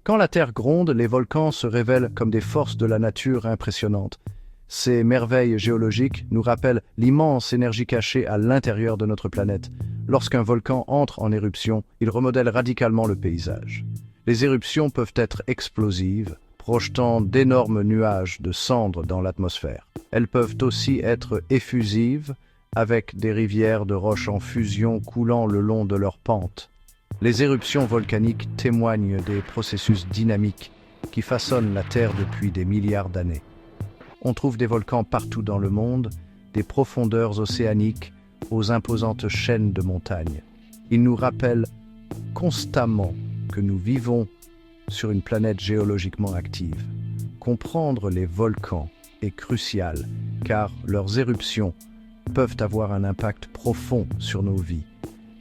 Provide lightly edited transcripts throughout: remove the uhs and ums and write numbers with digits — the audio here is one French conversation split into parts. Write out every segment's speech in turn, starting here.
Quand la Terre gronde, les volcans se révèlent comme des forces de la nature impressionnantes. Ces merveilles géologiques nous rappellent l'immense énergie cachée à l'intérieur de notre planète. Lorsqu'un volcan entre en éruption, il remodèle radicalement le paysage. Les éruptions peuvent être explosives, projetant d'énormes nuages de cendres dans l'atmosphère. Elles peuvent aussi être effusives, avec des rivières de roches en fusion coulant le long de leur pente. Les éruptions volcaniques témoignent des processus dynamiques qui façonnent la Terre depuis des milliards d'années. On trouve des volcans partout dans le monde, des profondeurs océaniques aux imposantes chaînes de montagnes. Ils nous rappellent constamment que nous vivons sur une planète géologiquement active. Comprendre les volcans est crucial, car leurs éruptions peuvent avoir un impact profond sur nos vies,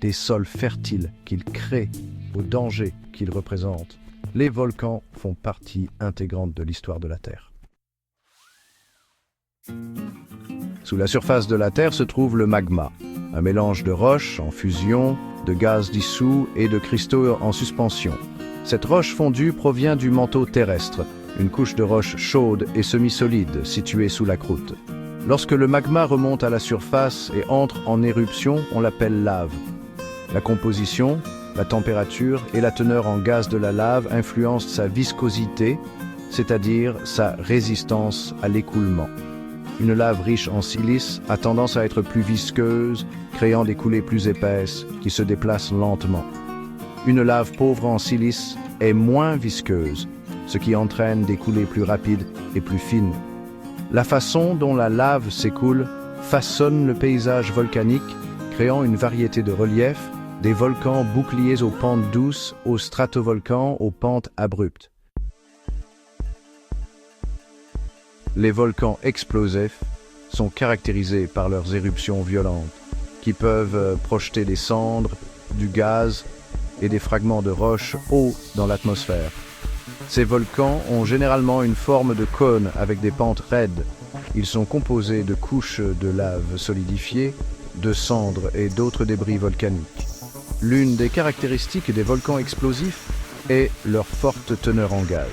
des sols fertiles qu'ils créent, aux dangers qu'ils représentent. Les volcans font partie intégrante de l'histoire de la Terre. Sous la surface de la Terre se trouve le magma, un mélange de roches en fusion, de gaz dissous et de cristaux en suspension. Cette roche fondue provient du manteau terrestre, une couche de roche chaude et semi-solide située sous la croûte. Lorsque le magma remonte à la surface et entre en éruption, on l'appelle lave. La composition, la température et la teneur en gaz de la lave influencent sa viscosité, c'est-à-dire sa résistance à l'écoulement. Une lave riche en silice a tendance à être plus visqueuse, créant des coulées plus épaisses qui se déplacent lentement. Une lave pauvre en silice est moins visqueuse, ce qui entraîne des coulées plus rapides et plus fines. La façon dont la lave s'écoule façonne le paysage volcanique, créant une variété de reliefs, des volcans boucliers aux pentes douces, aux stratovolcans aux pentes abruptes. Les volcans explosifs sont caractérisés par leurs éruptions violentes, qui peuvent projeter des cendres, du gaz et des fragments de roches hauts dans l'atmosphère. Ces volcans ont généralement une forme de cône avec des pentes raides. Ils sont composés de couches de lave solidifiées, de cendres et d'autres débris volcaniques. L'une des caractéristiques des volcans explosifs est leur forte teneur en gaz.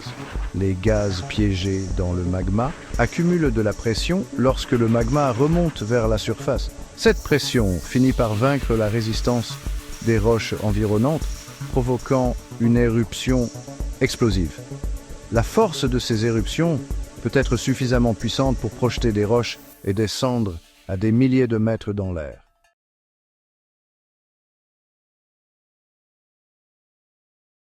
Les gaz piégés dans le magma accumulent de la pression lorsque le magma remonte vers la surface. Cette pression finit par vaincre la résistance des roches environnantes, provoquant une éruption explosive. La force de ces éruptions peut être suffisamment puissante pour projeter des roches et des cendres à des milliers de mètres dans l'air.